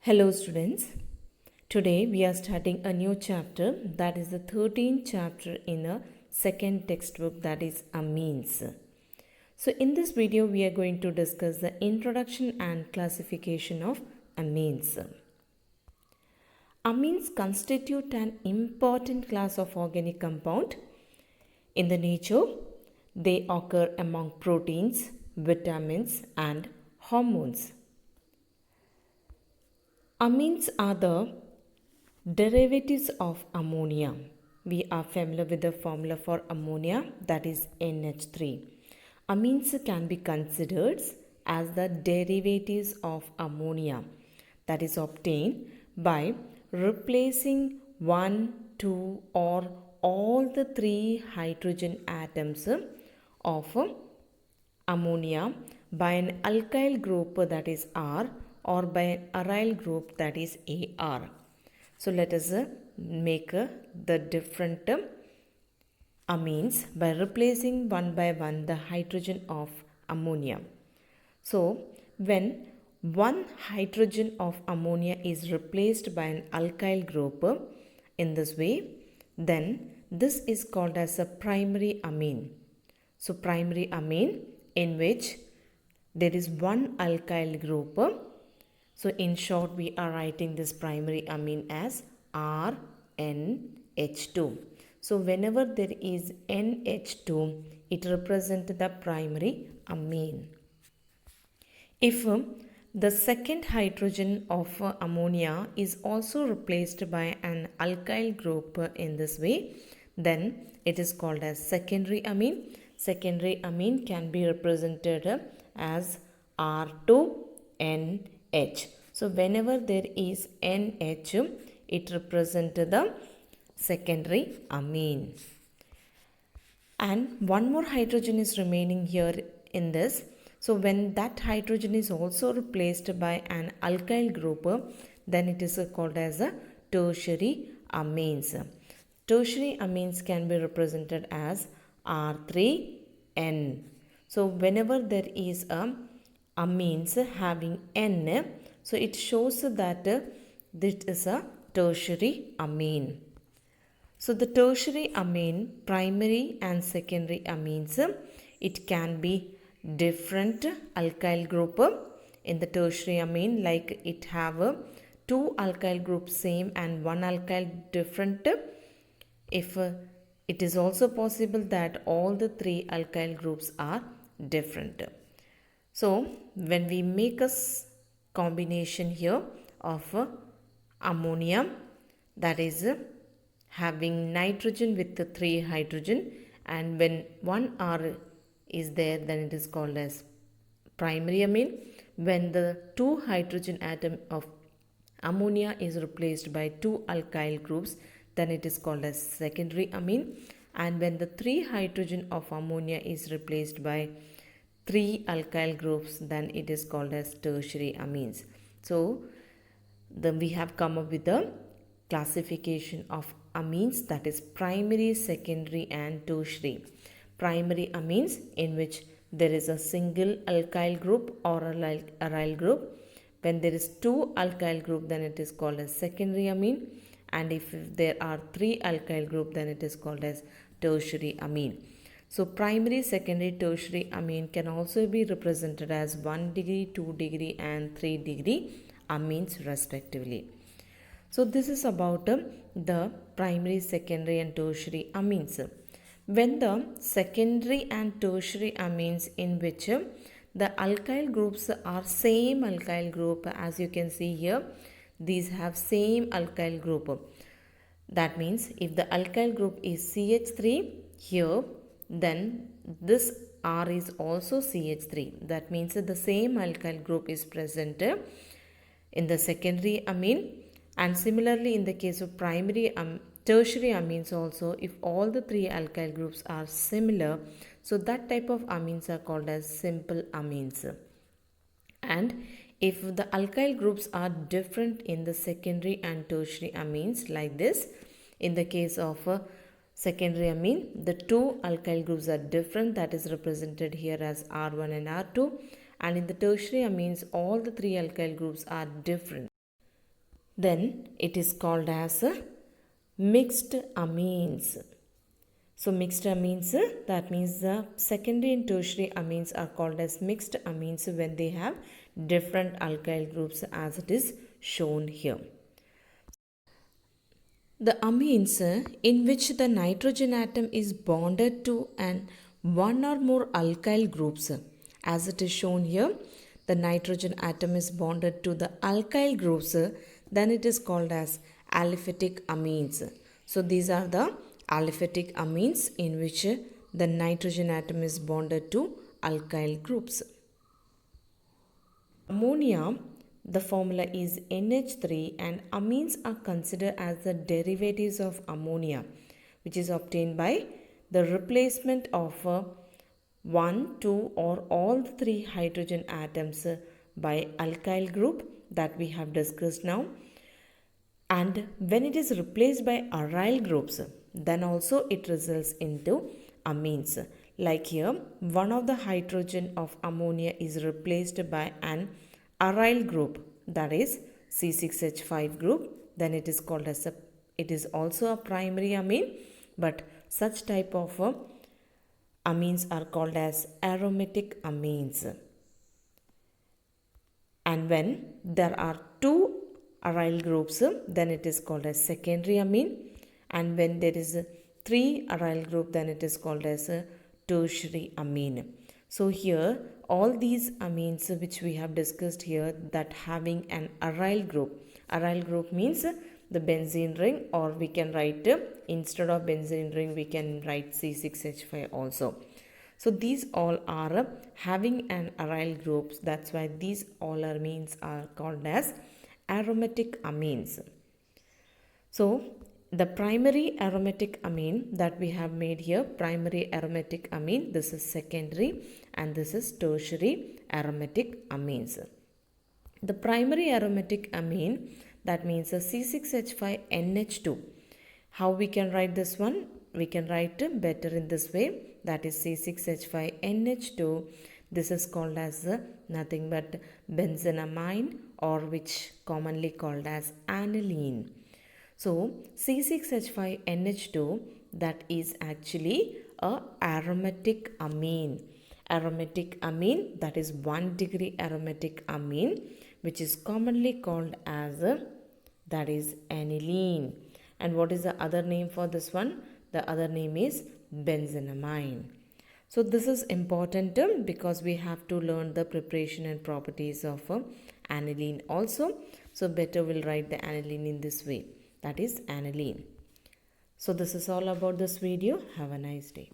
Hello students, today we are starting a new chapter, that is the 13th chapter in the second textbook, that is amines. So in this video we are going to discuss the introduction and classification of amines. Amines constitute an important class of organic compound. In the nature, they occur among proteins, vitamins and hormones. Amines are the derivatives of ammonia. We are familiar with the formula for ammonia, that is NH3. Amines can be considered as the derivatives of ammonia, that is obtained by replacing one, two or all the three hydrogen atoms of ammonia by an alkyl group, that is R, or by an aryl group, that is AR. So let us make the different amines by replacing one by one the hydrogen of ammonia. So when one hydrogen of ammonia is replaced by an alkyl group in this way, then this is called as a primary amine. So primary amine in which there is one alkyl group. So in short, we are writing this primary amine as RNH2. So whenever there is NH2, it represents the primary amine. If the second hydrogen of ammonia is also replaced by an alkyl group in this way, then it is called as secondary amine. Secondary amine can be represented as R2NH. So whenever there is NH, it represents the secondary amine. And one more hydrogen is remaining here in this. So when that hydrogen is also replaced by an alkyl group, then it is called as a tertiary amines. Tertiary amines can be represented as R3N. So whenever there is a amines having N, so it shows that this is a tertiary amine. So the tertiary amine, primary and secondary amines, it can be different alkyl group in the tertiary amine, like it have two alkyl groups same and one alkyl different. If it is also possible that all the three alkyl groups are different. So when we make a combination here of ammonia, that is having nitrogen with the three hydrogen, and when one R is there, then it is called as primary amine. When the two hydrogen atom of ammonia is replaced by two alkyl groups, then it is called as secondary amine. And when the three hydrogen of ammonia is replaced by three alkyl groups, then it is called as tertiary amines. So then we have come up with the classification of amines, that is primary, secondary and tertiary. Primary amines in which there is a single alkyl group or aryl group. When there is two alkyl group, then it is called as secondary amine, and if there are three alkyl group, then it is called as tertiary amine. So primary, secondary, tertiary amine can also be represented as 1 degree, 2 degree and 3 degree amines respectively. So this is about the primary, secondary and tertiary amines. When the secondary and tertiary amines in which the alkyl groups are same alkyl group, as you can see here, these have same alkyl group. That means if the alkyl group is CH3 here, then this R is also CH3. That means that the same alkyl group is present in the secondary amine. And similarly in the case of primary tertiary amines also, if all the three alkyl groups are similar, so that type of amines are called as simple amines. And if the alkyl groups are different in the secondary and tertiary amines, like this, in the case of secondary amine, the two alkyl groups are different, that is represented here as R1 and R2, and in the tertiary amines all the three alkyl groups are different. then it is called as mixed amines. So mixed amines, that means the secondary and tertiary amines are called as mixed amines when they have different alkyl groups as it is shown here. The amines in which the nitrogen atom is bonded to an one or more alkyl groups, as it is shown here, the nitrogen atom is bonded to the alkyl groups, then it is called as aliphatic amines. So these are the aliphatic amines in which the nitrogen atom is bonded to alkyl groups. Ammonia, the formula is NH3 and amines are considered as the derivatives of ammonia, which is obtained by the replacement of one, two or all the three hydrogen atoms by alkyl group that we have discussed now. And when it is replaced by aryl groups, then also it results into amines. Like here, one of the hydrogen of ammonia is replaced by an aryl group, that is C6H5 group, then it is called as it is also a primary amine, but such type of amines are called as aromatic amines. And when there are two aryl groups, then it is called as secondary amine, and when there is three aryl group, then it is called as a tertiary amine. So here all these amines which we have discussed here that having an aryl group means the benzene ring, or we can write instead of benzene ring we can write C6H5 also. So these all are having an aryl groups, that's why these all amines are called as aromatic amines. So the primary aromatic amine that we have made here, primary aromatic amine, this is secondary, and this is tertiary aromatic amines. The primary aromatic amine, that means a C6H5NH2. How we can write this one? We can write better in this way, that is C6H5NH2. This is called as nothing but benzenamine, or which commonly called as aniline. So C6H5NH2, that is actually a aromatic amine. Aromatic amine, that is 1 degree aromatic amine, which is commonly called as that is aniline. And what is the other name for this one? The other name is benzenamine. So this is important because we have to learn the preparation and properties of aniline also. So better we'll write the aniline in this way, that is aniline. So this is all about this video. Have a nice day.